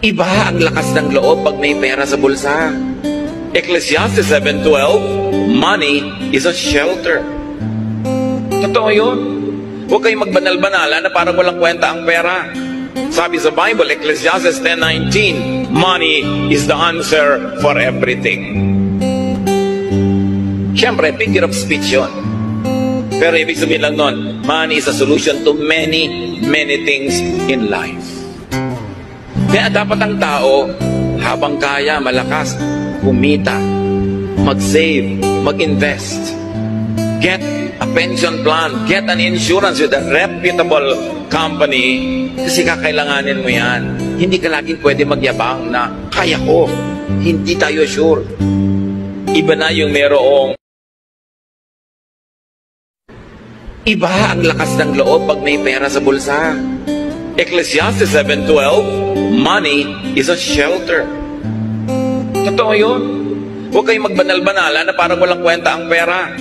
Iba ang lakas ng loob pag may pera sa bulsa. Ecclesiastes 7:12, money is a shelter. Totoo yun. Huwag kayong magbanal-banala na parang walang kwenta ang pera. Sabi sa Bible, Ecclesiastes 10:19, money is the answer for everything. Siyempre, figure of speech yun. Pero ibig sabihin lang nun, money is a solution to many, many things in life. Kaya dapat ang tao, habang kaya, malakas, kumita, mag-save, mag-invest, get a pension plan, get an insurance with a reputable company, kasi kakailanganin mo yan. Hindi ka laging pwede magyabang na, kaya ko. Hindi tayo sure. Iba na yung merong iba ang lakas ng loob pag may pera sa bulsa. Ecclesiastes 7:12, money is a shelter. Totoo yun. Huwag kayong magbanal-banala na parang walang kwenta ang pera.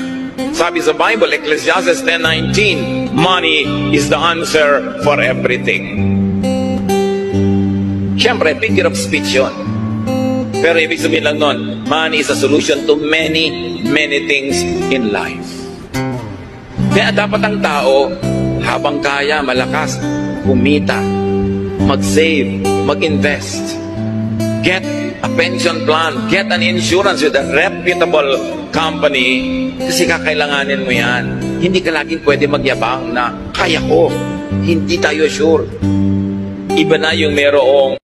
Sabi sa Bible, Ecclesiastes 10:19, money is the answer for everything. Siyempre, figure of speech yun. Pero ibig sabihin lang nun, money is a solution to many, many things in life. Kaya dapat ang tao, habang kaya, malakas, kumita, mag-save, mag-invest, get a pension plan, get an insurance with a reputable company, kasi kakailanganin mo yan. Hindi ka laging pwede magyabang na, kaya ko. Hindi tayo sure. Iba na yung merong